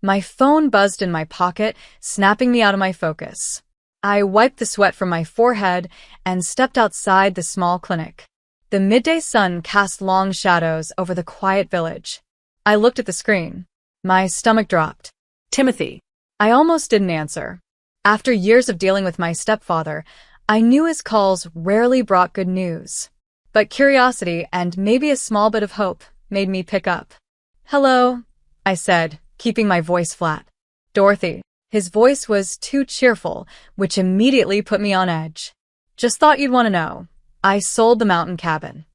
My phone buzzed in my pocket, snapping me out of my focus. I wiped the sweat from my forehead and stepped outside the small clinic. The midday sun cast long shadows over the quiet village. I looked at the screen. My stomach dropped. Timothy. I almost didn't answer. After years of dealing with my stepfather, I knew his calls rarely brought good news. But curiosity and maybe a small bit of hope made me pick up. "Hello," I said, keeping my voice flat. "Dorothy." His voice was too cheerful, which immediately put me on edge. "Just thought you'd want to know. I sold the mountain cabin."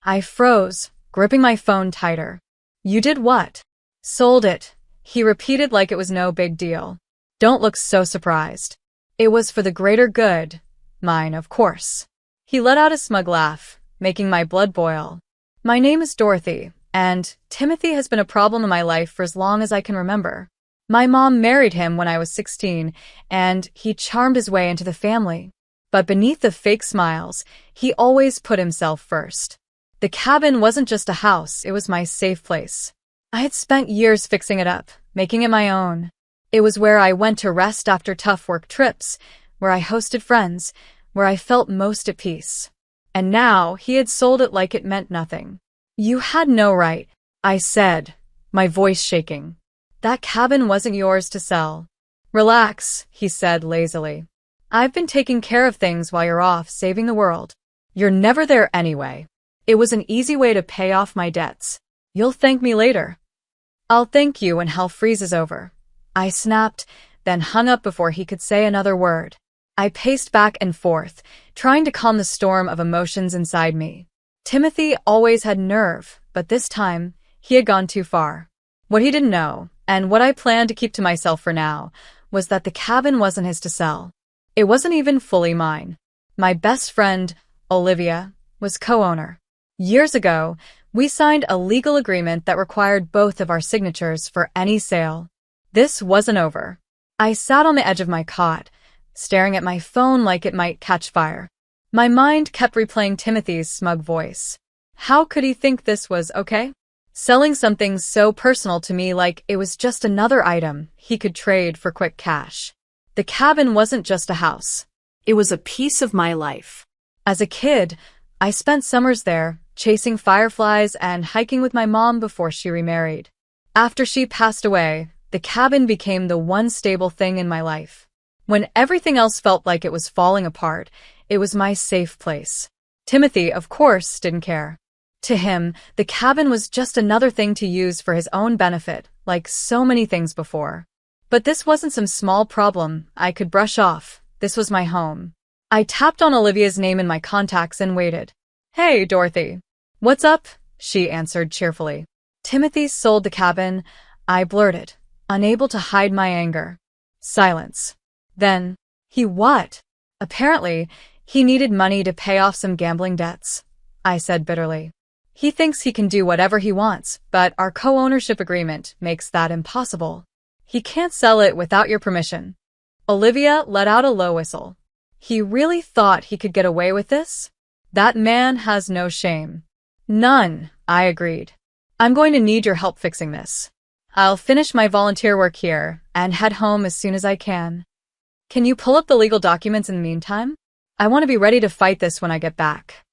I froze, gripping my phone tighter. "You did what?" "Sold it," he repeated like it was no big deal. "Don't look so surprised. It was for the greater good. Mine, of course." He let out a smug laugh, making my blood boil. "My name is Dorothy, and Timothy has been a problem in my life for as long as I can remember. My mom married him when I was 16, and he charmed his way into the family. But beneath the fake smiles, he always put himself first. The cabin wasn't just a house, it was my safe place. I had spent years fixing it up, making it my own. It was where I went to rest after tough work trips, where I hosted friends, where I felt most at peace. And now he had sold it like it meant nothing. "You had no right," I said, my voice shaking. "That cabin wasn't yours to sell." "Relax," he said lazily. "I've been taking care of things while you're off saving the world. You're never there anyway. It was an easy way to pay off my debts. You'll thank me later." "I'll thank you when hell freezes over," I snapped, then hung up before he could say another word. I paced back and forth, trying to calm the storm of emotions inside me. Timothy always had nerve, but this time, he had gone too far. What he didn't know, and what I planned to keep to myself for now, was that the cabin wasn't his to sell. It wasn't even fully mine. My best friend, Olivia, was co-owner. Years ago, we signed a legal agreement that required both of our signatures for any sale. This wasn't over. I sat on the edge of my cot, staring at my phone like it might catch fire. My mind kept replaying Timothy's smug voice. How could he think this was okay? Selling something so personal to me like it was just another item he could trade for quick cash. The cabin wasn't just a house. It was a piece of my life. As a kid, I spent summers there, chasing fireflies and hiking with my mom before she remarried. After she passed away, the cabin became the one stable thing in my life. When everything else felt like it was falling apart, it was my safe place. Timothy, of course, didn't care. To him, the cabin was just another thing to use for his own benefit, like so many things before. But this wasn't some small problem I could brush off. This was my home. I tapped on Olivia's name in my contacts and waited. "Hey, Dorothy." "What's up?" she answered cheerfully. "Timothy sold the cabin," I blurted, unable to hide my anger. Silence. Then, "He what?" "Apparently, he needed money to pay off some gambling debts," I said bitterly. "He thinks he can do whatever he wants, but our co-ownership agreement makes that impossible. He can't sell it without your permission." Olivia let out a low whistle. "He really thought he could get away with this? That man has no shame." "None," I agreed. "I'm going to need your help fixing this. I'll finish my volunteer work here and head home as soon as I can. Can you pull up the legal documents in the meantime? I want to be ready to fight this when I get back."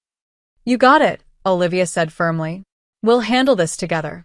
"You got it," Olivia said firmly. "We'll handle this together."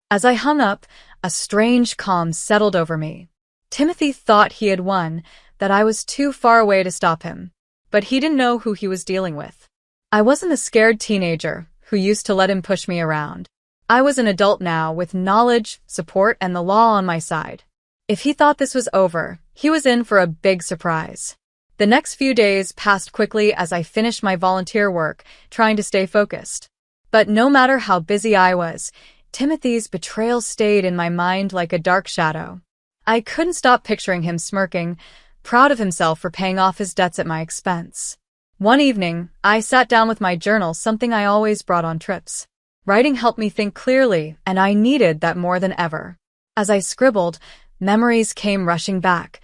As I hung up, a strange calm settled over me. Timothy thought he had won, that I was too far away to stop him. But he didn't know who he was dealing with. I wasn't a scared teenager who used to let him push me around. I was an adult now with knowledge, support, and the law on my side. If he thought this was over, he was in for a big surprise. The next few days passed quickly as I finished my volunteer work, trying to stay focused. But no matter how busy I was, Timothy's betrayal stayed in my mind like a dark shadow. I couldn't stop picturing him smirking, proud of himself for paying off his debts at my expense. One evening, I sat down with my journal, something I always brought on trips. Writing helped me think clearly, and I needed that more than ever. As I scribbled, memories came rushing back.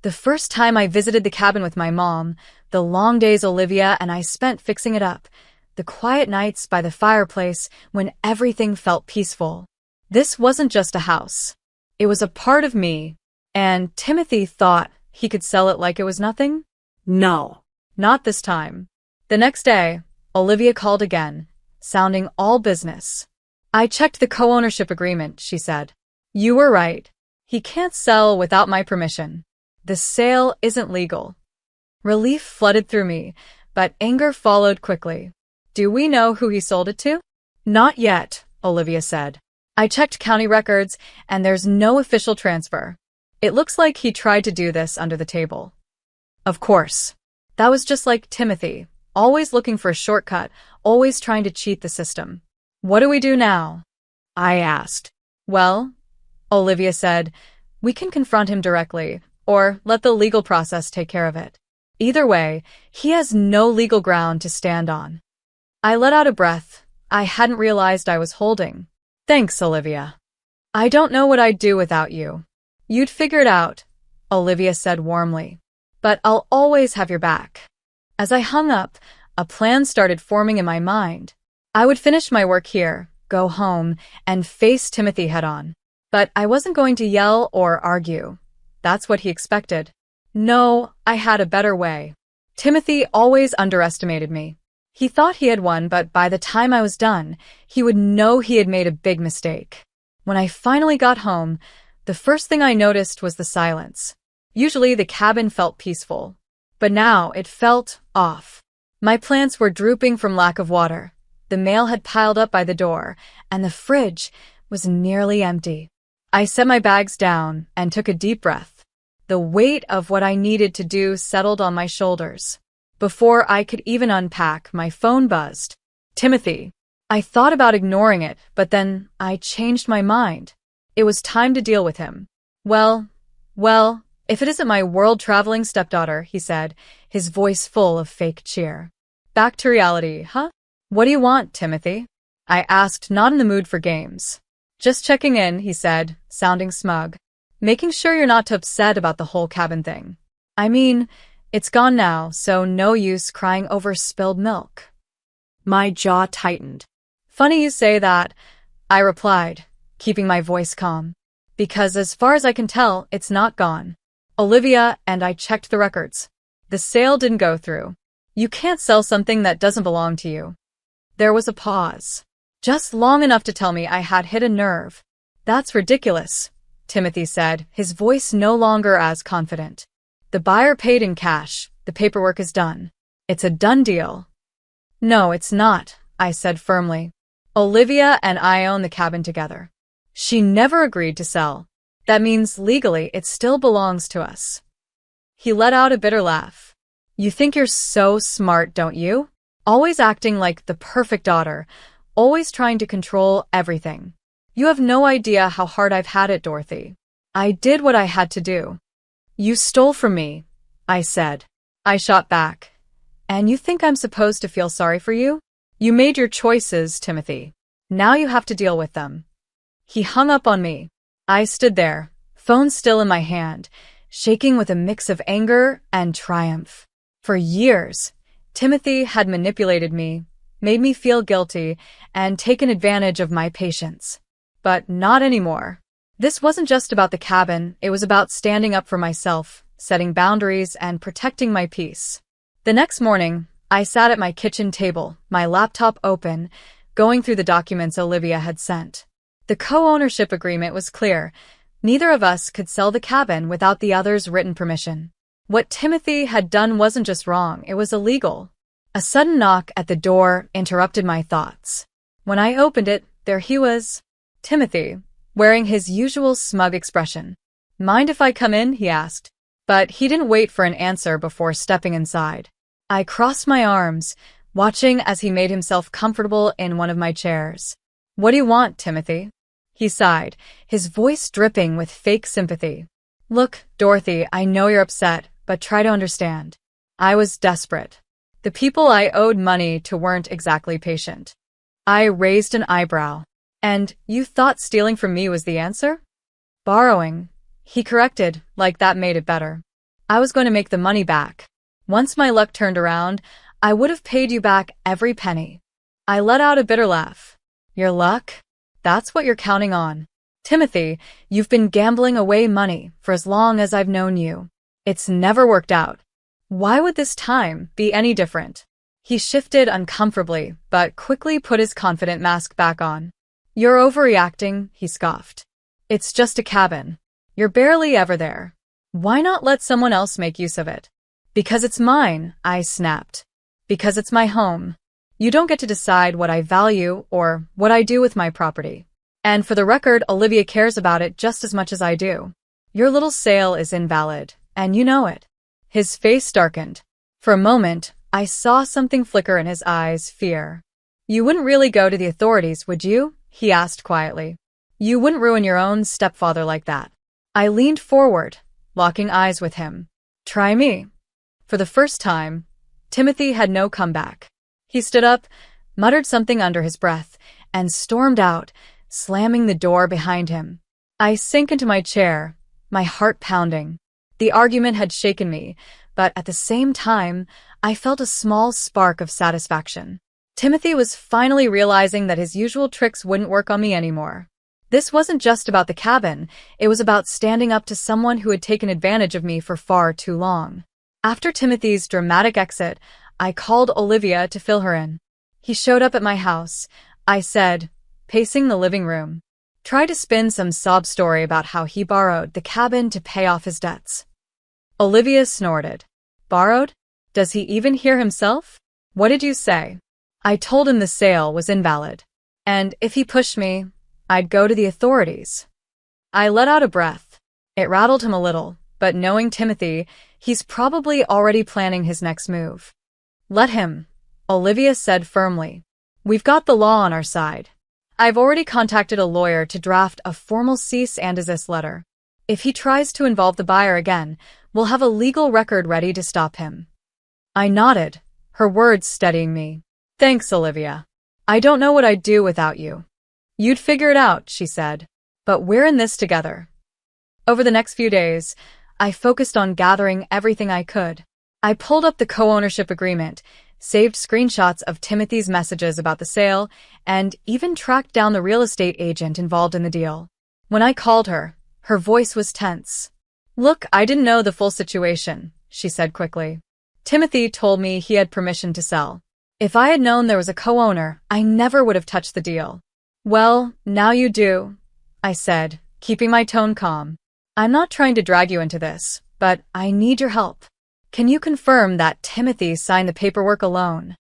The first time I visited the cabin with my mom, the long days Olivia and I spent fixing it up, the quiet nights by the fireplace when everything felt peaceful. This wasn't just a house. It was a part of me, and Timothy thought he could sell it like it was nothing? No. Not this time. The next day, Olivia called again, sounding all business. I checked the co-ownership agreement, she said. You were right. He can't sell without my permission. The sale isn't legal. Relief flooded through me, but anger followed quickly. Do we know who he sold it to? Not yet, Olivia said. I checked county records, and there's no official transfer. It looks like he tried to do this under the table. Of course. That was just like Timothy, always looking for a shortcut, always trying to cheat the system. What do we do now? I asked. Well, Olivia said, we can confront him directly, or let the legal process take care of it. Either way, he has no legal ground to stand on. I let out a breath I hadn't realized I was holding. Thanks, Olivia. I don't know what I'd do without you. You'd figure it out, Olivia said warmly. But I'll always have your back. As I hung up, a plan started forming in my mind. I would finish my work here, go home, and face Timothy head-on. But I wasn't going to yell or argue. That's what he expected. No, I had a better way. Timothy always underestimated me. He thought he had won, but by the time I was done, he would know he had made a big mistake. When I finally got home, the first thing I noticed was the silence. Usually the cabin felt peaceful, but now it felt off. My plants were drooping from lack of water. The mail had piled up by the door, and the fridge was nearly empty. I set my bags down and took a deep breath. The weight of what I needed to do settled on my shoulders. Before I could even unpack, my phone buzzed. Timothy. I thought about ignoring it, but then I changed my mind. It was time to deal with him. Well, if it isn't my world-traveling stepdaughter, he said, his voice full of fake cheer. Back to reality, huh? What do you want, Timothy? I asked, not in the mood for games. Just checking in, he said, sounding smug. Making sure you're not too upset about the whole cabin thing. I mean, it's gone now, so no use crying over spilled milk. My jaw tightened. Funny you say that, I replied, keeping my voice calm. Because as far as I can tell, it's not gone. Olivia and I checked the records. The sale didn't go through. You can't sell something that doesn't belong to you. There was a pause. Just long enough to tell me I had hit a nerve. That's ridiculous, Timothy said, his voice no longer as confident. The buyer paid in cash. The paperwork is done. It's a done deal. No, it's not, I said firmly. Olivia and I own the cabin together. She never agreed to sell. That means legally it still belongs to us. He let out a bitter laugh. You think you're so smart, don't you? Always acting like the perfect daughter, always trying to control everything. You have no idea how hard I've had it, Dorothy. I did what I had to do. You stole from me, I said. I shot back. And you think I'm supposed to feel sorry for you? You made your choices, Timothy. Now you have to deal with them. He hung up on me. I stood there, phone still in my hand, shaking with a mix of anger and triumph. For years, Timothy had manipulated me, made me feel guilty, and taken advantage of my patience. But not anymore. This wasn't just about the cabin, it was about standing up for myself, setting boundaries, and protecting my peace. The next morning, I sat at my kitchen table, my laptop open, going through the documents Olivia had sent. The co-ownership agreement was clear. Neither of us could sell the cabin without the other's written permission. What Timothy had done wasn't just wrong, it was illegal. A sudden knock at the door interrupted my thoughts. When I opened it, there he was. Timothy, wearing his usual smug expression. Mind if I come in? He asked. But he didn't wait for an answer before stepping inside. I crossed my arms, watching as he made himself comfortable in one of my chairs. What do you want, Timothy? He sighed, his voice dripping with fake sympathy. Look, Dorothy, I know you're upset, but try to understand. I was desperate. The people I owed money to weren't exactly patient. I raised an eyebrow. And you thought stealing from me was the answer? Borrowing. He corrected, like that made it better. I was going to make the money back. Once my luck turned around, I would have paid you back every penny. I let out a bitter laugh. Your luck? That's what you're counting on. Timothy, you've been gambling away money for as long as I've known you. It's never worked out. Why would this time be any different? He shifted uncomfortably, but quickly put his confident mask back on. You're overreacting, he scoffed. It's just a cabin. You're barely ever there. Why not let someone else make use of it? Because it's mine, I snapped. Because it's my home. You don't get to decide what I value or what I do with my property. And for the record, Olivia cares about it just as much as I do. Your little sale is invalid, and you know it. His face darkened. For a moment, I saw something flicker in his eyes, fear. You wouldn't really go to the authorities, would you? He asked quietly. You wouldn't ruin your own stepfather like that. I leaned forward, locking eyes with him. Try me. For the first time, Timothy had no comeback. He stood up, muttered something under his breath, and stormed out, slamming the door behind him. I sank into my chair, my heart pounding. The argument had shaken me, but at the same time, I felt a small spark of satisfaction. Timothy was finally realizing that his usual tricks wouldn't work on me anymore. This wasn't just about the cabin, it was about standing up to someone who had taken advantage of me for far too long. After Timothy's dramatic exit, I called Olivia to fill her in. He showed up at my house, I said, pacing the living room. Try to spin some sob story about how he borrowed the cabin to pay off his debts. Olivia snorted. Borrowed? Does he even hear himself? What did you say? I told him the sale was invalid. And if he pushed me, I'd go to the authorities. I let out a breath. It rattled him a little, but knowing Timothy, he's probably already planning his next move. Let him, Olivia said firmly. We've got the law on our side. I've already contacted a lawyer to draft a formal cease and desist letter. If he tries to involve the buyer again, we'll have a legal record ready to stop him. I nodded, her words steadying me. Thanks, Olivia. I don't know what I'd do without you. You'd figure it out, she said. But we're in this together. Over the next few days, I focused on gathering everything I could. I pulled up the co-ownership agreement, saved screenshots of Timothy's messages about the sale, and even tracked down the real estate agent involved in the deal. When I called her, her voice was tense. Look, I didn't know the full situation, she said quickly. Timothy told me he had permission to sell. If I had known there was a co-owner, I never would have touched the deal. Well, now you do, I said, keeping my tone calm. I'm not trying to drag you into this, but I need your help. Can you confirm that Timothy signed the paperwork alone?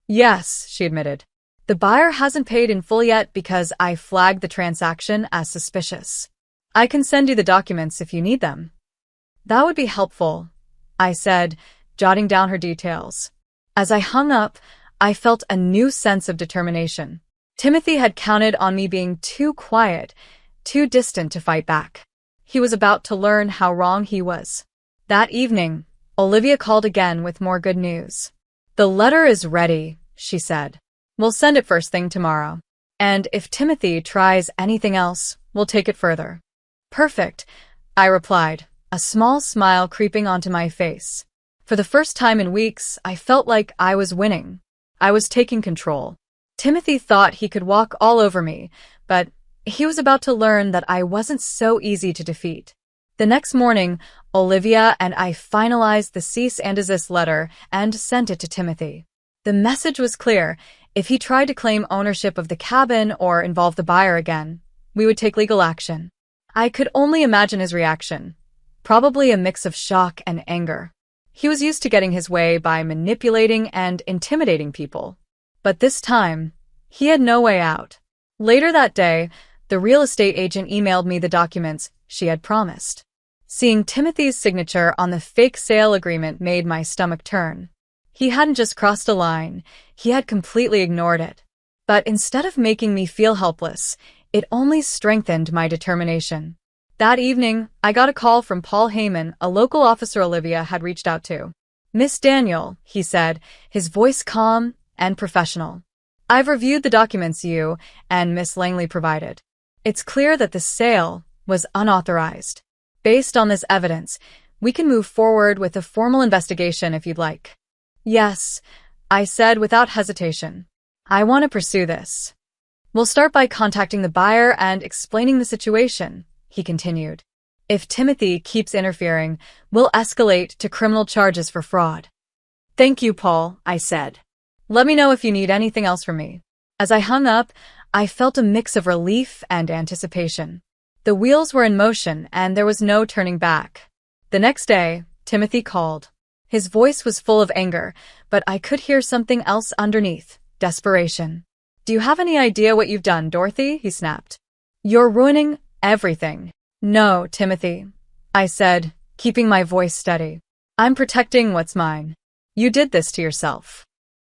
Yes, she admitted. The buyer hasn't paid in full yet because I flagged the transaction as suspicious. I can send you the documents if you need them. That would be helpful, I said, jotting down her details. As I hung up, I felt a new sense of determination. Timothy had counted on me being too quiet, too distant to fight back. He was about to learn how wrong he was. That evening, Olivia called again with more good news. The letter is ready, she said. We'll send it first thing tomorrow. And if Timothy tries anything else, we'll take it further. Perfect, I replied, a small smile creeping onto my face. For the first time in weeks, I felt like I was winning. I was taking control. Timothy thought he could walk all over me, but he was about to learn that I wasn't so easy to defeat. The next morning, Olivia and I finalized the cease and desist letter and sent it to Timothy. The message was clear. If he tried to claim ownership of the cabin or involve the buyer again, we would take legal action. I could only imagine his reaction. Probably a mix of shock and anger. He was used to getting his way by manipulating and intimidating people. But this time, he had no way out. Later that day, the real estate agent emailed me the documents she had promised. Seeing Timothy's signature on the fake sale agreement made my stomach turn. He hadn't just crossed a line, he had completely ignored it. But instead of making me feel helpless, it only strengthened my determination. That evening, I got a call from Paul Heyman, a local officer Olivia had reached out to. Miss Daniel, he said, his voice calm and professional. I've reviewed the documents you and Miss Langley provided. It's clear that the sale was unauthorized. Based on this evidence, we can move forward with a formal investigation if you'd like. Yes, I said without hesitation. I want to pursue this. We'll start by contacting the buyer and explaining the situation, he continued. If Timothy keeps interfering, we'll escalate to criminal charges for fraud. Thank you, Paul, I said. Let me know if you need anything else from me. As I hung up, I felt a mix of relief and anticipation. The wheels were in motion and there was no turning back. The next day, Timothy called. His voice was full of anger, but I could hear something else underneath, desperation. Do you have any idea what you've done, Dorothy? He snapped. You're ruining everything. No, Timothy, I said, keeping my voice steady. I'm protecting what's mine. You did this to yourself.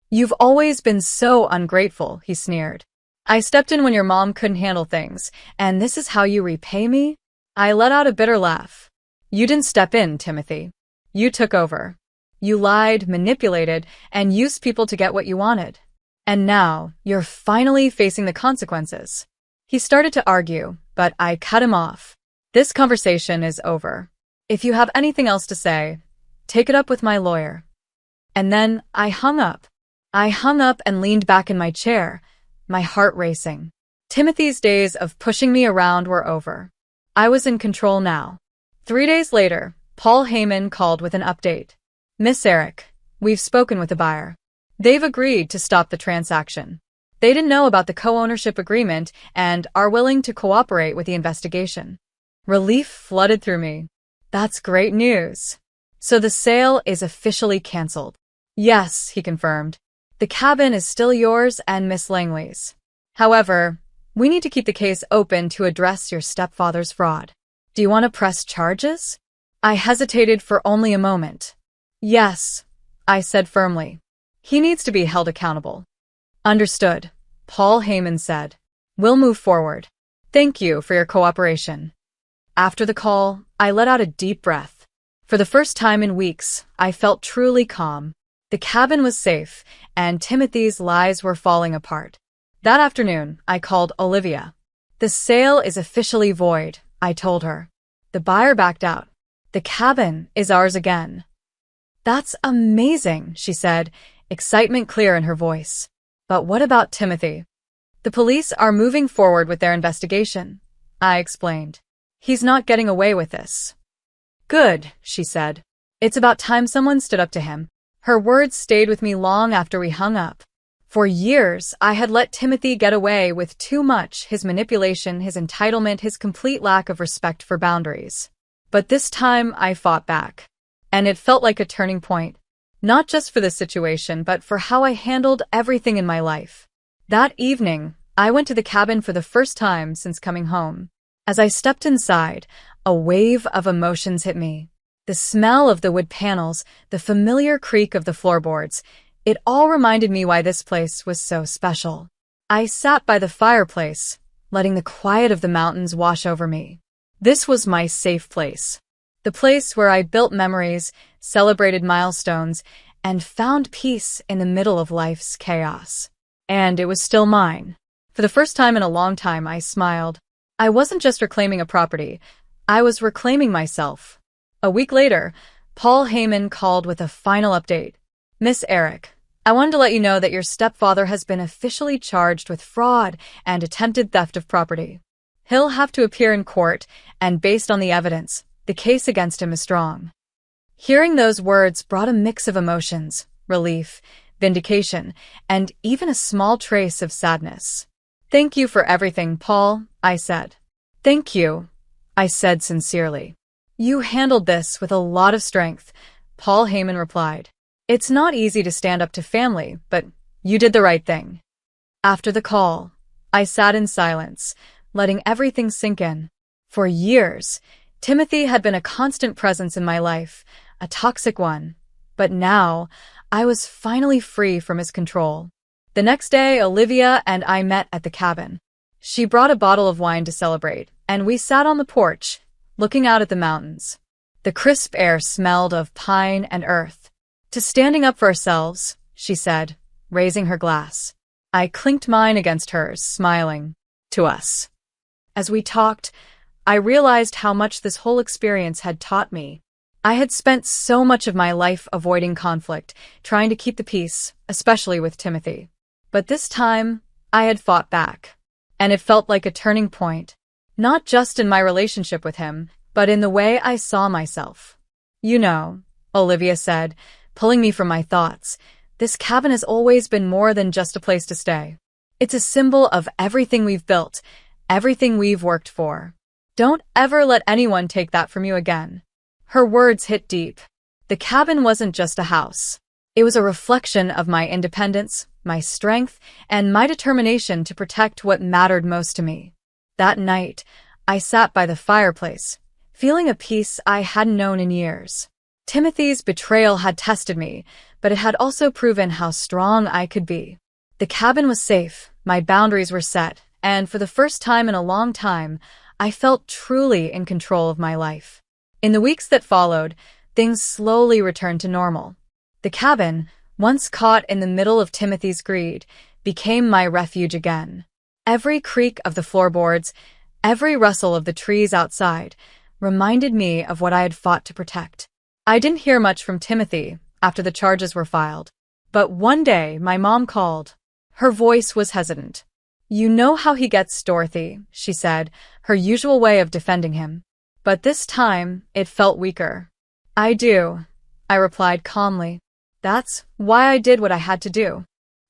You've always been so ungrateful, he sneered. I stepped in when your mom couldn't handle things, and this is how you repay me? I let out a bitter laugh. You didn't step in, Timothy. You took over. You lied, manipulated, and used people to get what you wanted. And now, you're finally facing the consequences. He started to argue, but I cut him off. This conversation is over. If you have anything else to say, take it up with my lawyer. And then I hung up. I hung up and leaned back in my chair, my heart racing. Timothy's days of pushing me around were over. I was in control now. 3 days later, Paul Heyman called with an update. Miss Eric, we've spoken with the buyer. They've agreed to stop the transaction. They didn't know about the co-ownership agreement and are willing to cooperate with the investigation. Relief flooded through me. That's great news. So the sale is officially canceled. Yes, he confirmed. The cabin is still yours and Miss Langley's. However, we need to keep the case open to address your stepfather's fraud. Do you want to press charges? I hesitated for only a moment. Yes, I said firmly. He needs to be held accountable. Understood, Paul Heyman said. We'll move forward. Thank you for your cooperation. After the call, I let out a deep breath. For the first time in weeks, I felt truly calm. The cabin was safe, and Timothy's lies were falling apart. That afternoon, I called Olivia. The sale is officially void, I told her. The buyer backed out. The cabin is ours again. That's amazing, she said, excitement clear in her voice. But what about Timothy? The police are moving forward with their investigation, I explained. He's not getting away with this. Good, she said. It's about time someone stood up to him. Her words stayed with me long after we hung up. For years, I had let Timothy get away with too much, his manipulation, his entitlement, his complete lack of respect for boundaries. But this time, I fought back. And it felt like a turning point. Not just for this situation, but for how I handled everything in my life. That evening, I went to the cabin for the first time since coming home. As I stepped inside, a wave of emotions hit me. The smell of the wood panels, the familiar creak of the floorboards, it all reminded me why this place was so special. I sat by the fireplace, letting the quiet of the mountains wash over me. This was my safe place. The place where I built memories, celebrated milestones, and found peace in the middle of life's chaos. And it was still mine. For the first time in a long time, I smiled. I wasn't just reclaiming a property, I was reclaiming myself. A week later, Paul Heyman called with a final update. Miss Eric, I wanted to let you know that your stepfather has been officially charged with fraud and attempted theft of property. He'll have to appear in court, and based on the evidence, the case against him is strong. Hearing those words brought a mix of emotions, relief, vindication, and even a small trace of sadness. Thank you for everything, Paul, I said. Thank you, I said sincerely. You handled this with a lot of strength, Paul Heyman replied. It's not easy to stand up to family, but you did the right thing. After the call, I sat in silence, letting everything sink in. For years, Timothy had been a constant presence in my life, a toxic one. But now, I was finally free from his control. The next day, Olivia and I met at the cabin. She brought a bottle of wine to celebrate, and we sat on the porch, looking out at the mountains. The crisp air smelled of pine and earth. To standing up for ourselves, she said, raising her glass. I clinked mine against hers, smiling. To us. As we talked, I realized how much this whole experience had taught me. I had spent so much of my life avoiding conflict, trying to keep the peace, especially with Timothy. But this time, I had fought back. And it felt like a turning point, not just in my relationship with him, but in the way I saw myself. You know, Olivia said, pulling me from my thoughts, this cabin has always been more than just a place to stay. It's a symbol of everything we've built, everything we've worked for. Don't ever let anyone take that from you again. Her words hit deep. The cabin wasn't just a house. It was a reflection of my independence, my strength, and my determination to protect what mattered most to me. That night, I sat by the fireplace, feeling a peace I hadn't known in years. Timothy's betrayal had tested me, but it had also proven how strong I could be. The cabin was safe, my boundaries were set, and for the first time in a long time, I felt truly in control of my life. In the weeks that followed, things slowly returned to normal. The cabin, once caught in the middle of Timothy's greed, became my refuge again. Every creak of the floorboards, every rustle of the trees outside, reminded me of what I had fought to protect. I didn't hear much from Timothy after the charges were filed. But one day, my mom called. Her voice was hesitant. You know how he gets, Dorothy, she said, her usual way of defending him. But this time, it felt weaker. I do, I replied calmly. That's why I did what I had to do.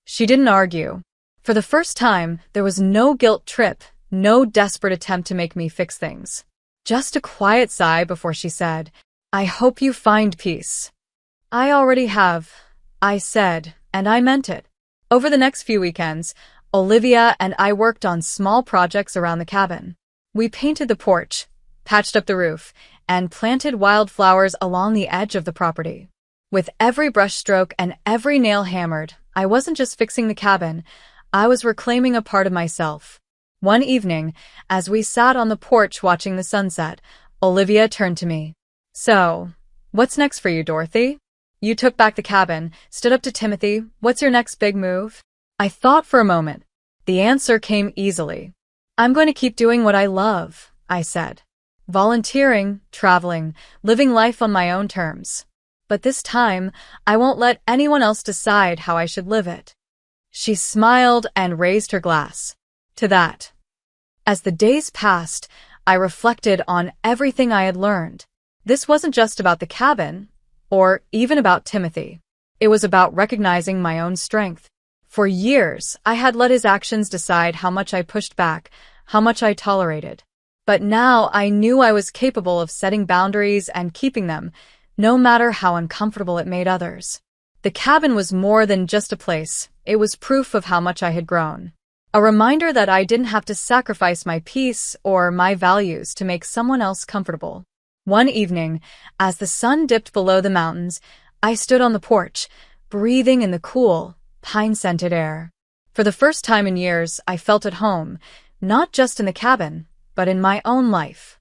She didn't argue. For the first time, there was no guilt trip, no desperate attempt to make me fix things. Just a quiet sigh before she said, I hope you find peace. I already have, I said, and I meant it. Over the next few weekends, Olivia and I worked on small projects around the cabin. We painted the porch, patched up the roof, and planted wildflowers along the edge of the property. With every brushstroke and every nail hammered, I wasn't just fixing the cabin, I was reclaiming a part of myself. One evening, as we sat on the porch watching the sunset, Olivia turned to me. So, what's next for you, Dorothy? You took back the cabin, stood up to Timothy. What's your next big move? I thought for a moment. The answer came easily. I'm going to keep doing what I love, I said. Volunteering, traveling, living life on my own terms. But this time, I won't let anyone else decide how I should live it. She smiled and raised her glass. To that. As the days passed, I reflected on everything I had learned. This wasn't just about the cabin, or even about Timothy. It was about recognizing my own strength. For years, I had let his actions decide how much I pushed back, how much I tolerated. But now I knew I was capable of setting boundaries and keeping them, no matter how uncomfortable it made others. The cabin was more than just a place, it was proof of how much I had grown. A reminder that I didn't have to sacrifice my peace or my values to make someone else comfortable. One evening, as the sun dipped below the mountains, I stood on the porch, breathing in the cool, pine-scented air. For the first time in years, I felt at home, not just in the cabin, but in my own life.